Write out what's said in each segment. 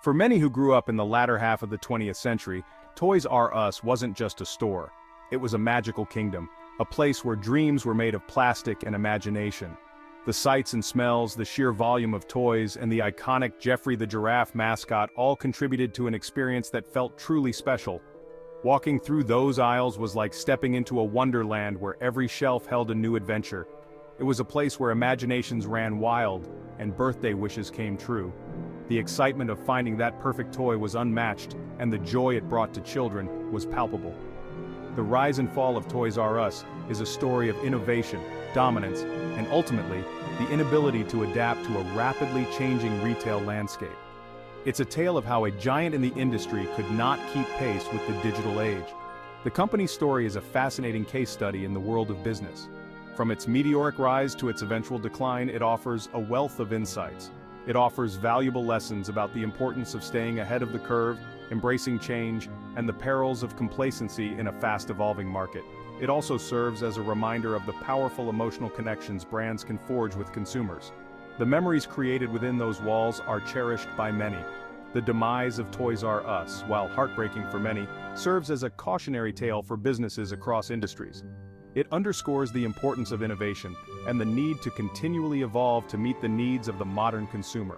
For many who grew up in the latter half of the 20th century, Toys R Us wasn't just a store. It was a magical kingdom, a place where dreams were made of plastic and imagination. The sights and smells, the sheer volume of toys, and the iconic Geoffrey the Giraffe mascot all contributed to an experience that felt truly special. Walking through those aisles was like stepping into a wonderland where every shelf held a new adventure. It was a place where imaginations ran wild, and birthday wishes came true. The excitement of finding that perfect toy was unmatched, and the joy it brought to children was palpable. The rise and fall of Toys R Us is a story of innovation, dominance, and ultimately, the inability to adapt to a rapidly changing retail landscape. It's a tale of how a giant in the industry could not keep pace with the digital age. The company's story is a fascinating case study in the world of business. From its meteoric rise to its eventual decline, it offers a wealth of insights. It offers valuable lessons about the importance of staying ahead of the curve, embracing change, and the perils of complacency in a fast-evolving market. It also serves as a reminder of the powerful emotional connections brands can forge with consumers. The memories created within those walls are cherished by many. The demise of Toys R Us, while heartbreaking for many, serves as a cautionary tale for businesses across industries. It underscores the importance of innovation and the need to continually evolve to meet the needs of the modern consumer.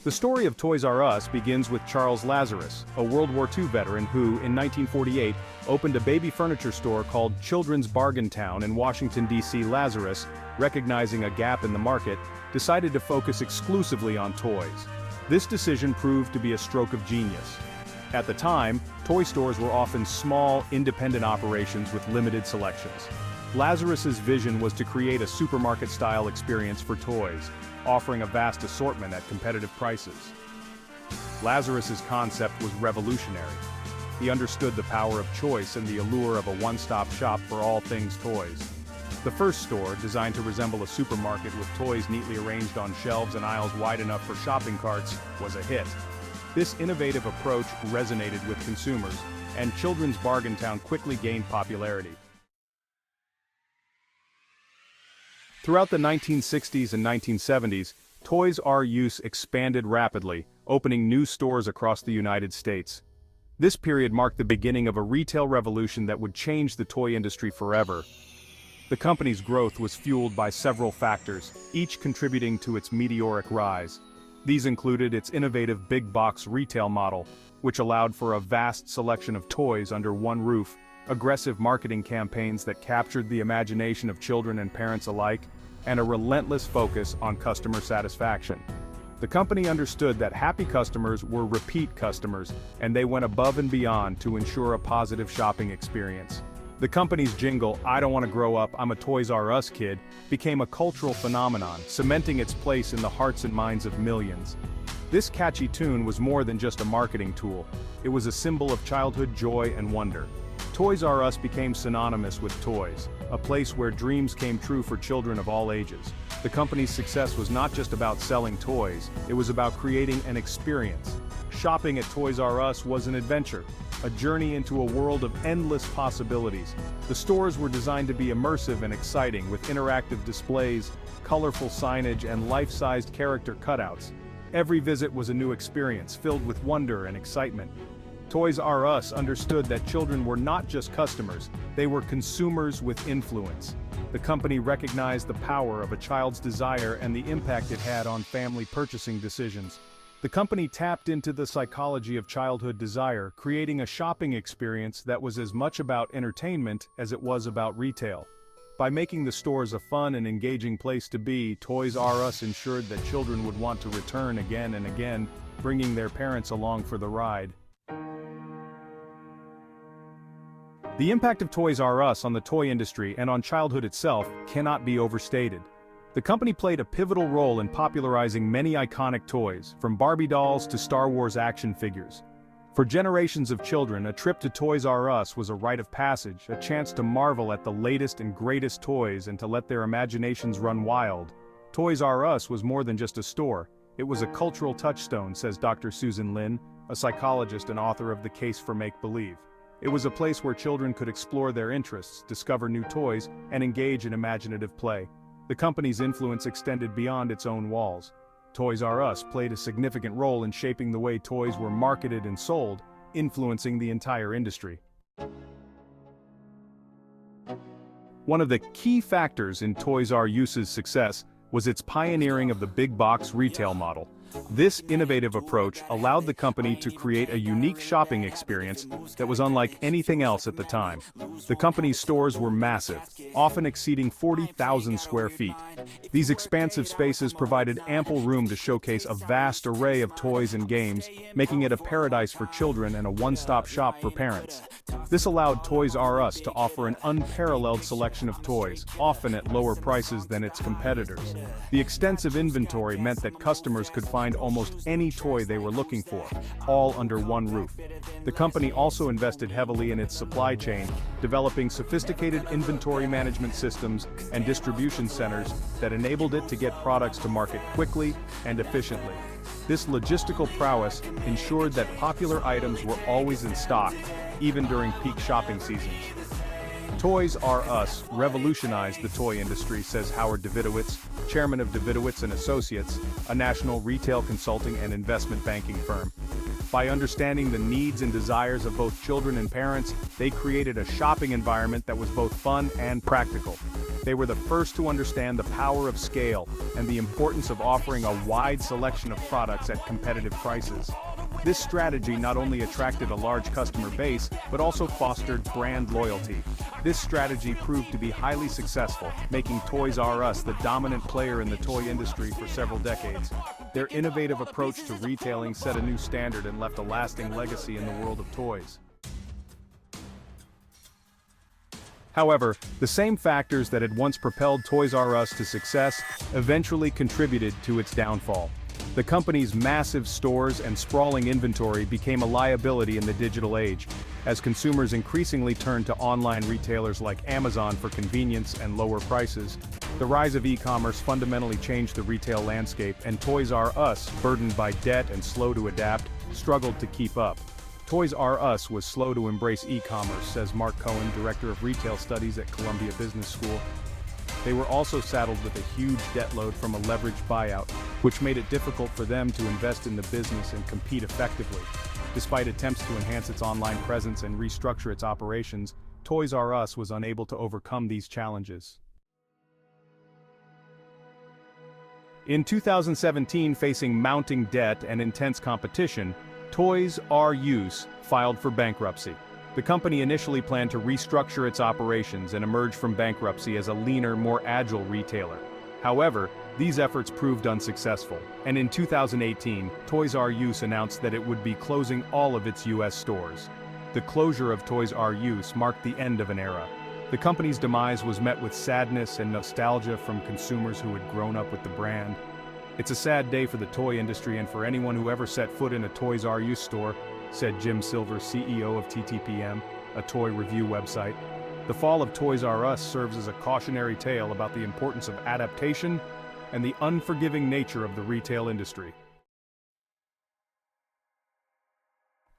The story of Toys R Us begins with Charles Lazarus, a World War II veteran who, in 1948, opened a baby furniture store called Children's Bargain Town in Washington, D.C. Lazarus, recognizing a gap in the market, decided to focus exclusively on toys. This decision proved to be a stroke of genius. At the time, toy stores were often small, independent operations with limited selections. Lazarus's vision was to create a supermarket-style experience for toys, offering a vast assortment at competitive prices. Lazarus's concept was revolutionary. He understood the power of choice and the allure of a one-stop shop for all things toys. The first store, designed to resemble a supermarket with toys neatly arranged on shelves and aisles wide enough for shopping carts, was a hit. This innovative approach resonated with consumers, and Children's Bargain Town quickly gained popularity. Throughout the 1960s and 1970s, Toys R Us expanded rapidly, opening new stores across the United States. This period marked the beginning of a retail revolution that would change the toy industry forever. The company's growth was fueled by several factors, each contributing to its meteoric rise. These included its innovative big-box retail model, which allowed for a vast selection of toys under one roof, aggressive marketing campaigns that captured the imagination of children and parents alike, and a relentless focus on customer satisfaction. The company understood that happy customers were repeat customers, and they went above and beyond to ensure a positive shopping experience. The company's jingle, "I don't want to grow up, I'm a Toys R Us kid," became a cultural phenomenon, cementing its place in the hearts and minds of millions. This catchy tune was more than just a marketing tool. It was a symbol of childhood joy and wonder. Toys R Us became synonymous with toys, a place where dreams came true for children of all ages. The company's success was not just about selling toys, it was about creating an experience. Shopping at Toys R Us was an adventure, a journey into a world of endless possibilities. The stores were designed to be immersive and exciting, with interactive displays, colorful signage, and life-sized character cutouts. Every visit was a new experience, filled with wonder and excitement. Toys R Us understood that children were not just customers, they were consumers with influence. The company recognized the power of a child's desire and the impact it had on family purchasing decisions. The company tapped into the psychology of childhood desire, creating a shopping experience that was as much about entertainment as it was about retail. By making the stores a fun and engaging place to be, Toys R Us ensured that children would want to return again and again, bringing their parents along for the ride. The impact of Toys R Us on the toy industry and on childhood itself cannot be overstated. The company played a pivotal role in popularizing many iconic toys, from Barbie dolls to Star Wars action figures. For generations of children, a trip to Toys R Us was a rite of passage, a chance to marvel at the latest and greatest toys and to let their imaginations run wild. Toys R Us was more than just a store. It was a cultural touchstone, says Dr. Susan Lin, a psychologist and author of The Case for Make-Believe. It was a place where children could explore their interests, discover new toys, and engage in imaginative play. The company's influence extended beyond its own walls. Toys R Us played a significant role in shaping the way toys were marketed and sold, influencing the entire industry. One of the key factors in Toys R Us's success was its pioneering of the big box retail model. This innovative approach allowed the company to create a unique shopping experience that was unlike anything else at the time. The company's stores were massive, often exceeding 40,000 square feet. These expansive spaces provided ample room to showcase a vast array of toys and games, making it a paradise for children and a one-stop shop for parents. This allowed Toys R Us to offer an unparalleled selection of toys, often at lower prices than its competitors. The extensive inventory meant that customers could find almost any toy they were looking for, all under one roof. The company also invested heavily in its supply chain, developing sophisticated inventory management systems and distribution centers that enabled it to get products to market quickly and efficiently. This logistical prowess ensured that popular items were always in stock, even during peak shopping seasons. Toys R Us revolutionized the toy industry, says Howard Davidowitz, chairman of Davidowitz and Associates, a national retail consulting and investment banking firm. By understanding the needs and desires of both children and parents, they created a shopping environment that was both fun and practical. They were the first to understand the power of scale and the importance of offering a wide selection of products at competitive prices. This strategy not only attracted a large customer base, but also fostered brand loyalty. This strategy proved to be highly successful, making Toys R Us the dominant player in the toy industry for several decades. Their innovative approach to retailing set a new standard and left a lasting legacy in the world of toys. However, the same factors that had once propelled Toys R Us to success eventually contributed to its downfall. The company's massive stores and sprawling inventory became a liability in the digital age, as consumers increasingly turned to online retailers like Amazon for convenience and lower prices. The rise of e-commerce fundamentally changed the retail landscape, and Toys R Us, burdened by debt and slow to adapt, struggled to keep up. Toys R Us was slow to embrace e-commerce, says Mark Cohen, director of retail studies at Columbia Business School. They were also saddled with a huge debt load from a leveraged buyout, which made it difficult for them to invest in the business and compete effectively. Despite attempts to enhance its online presence and restructure its operations, Toys R Us was unable to overcome these challenges. In 2017, facing mounting debt and intense competition, Toys R Us filed for bankruptcy. The company initially planned to restructure its operations and emerge from bankruptcy as a leaner, more agile retailer. However, these efforts proved unsuccessful, and in 2018, Toys R Us announced that it would be closing all of its U.S. stores. The closure of Toys R Us marked the end of an era. The company's demise was met with sadness and nostalgia from consumers who had grown up with the brand. It's a sad day for the toy industry and for anyone who ever set foot in a Toys R Us store, said Jim Silver, CEO of TTPM, a toy review website. The fall of Toys R Us serves as a cautionary tale about the importance of adaptation and the unforgiving nature of the retail industry.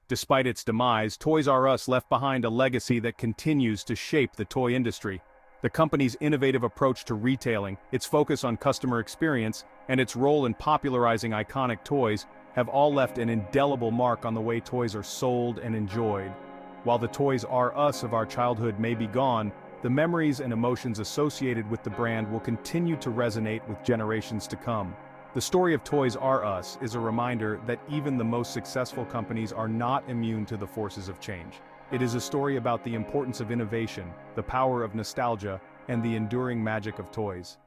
Despite its demise, Toys R Us left behind a legacy that continues to shape the toy industry. The company's innovative approach to retailing, its focus on customer experience, and its role in popularizing iconic toys have all left an indelible mark on the way toys are sold and enjoyed. While the Toys R Us of our childhood may be gone, the memories and emotions associated with the brand will continue to resonate with generations to come. The story of Toys R Us is a reminder that even the most successful companies are not immune to the forces of change. It is a story about the importance of innovation, the power of nostalgia, and the enduring magic of toys.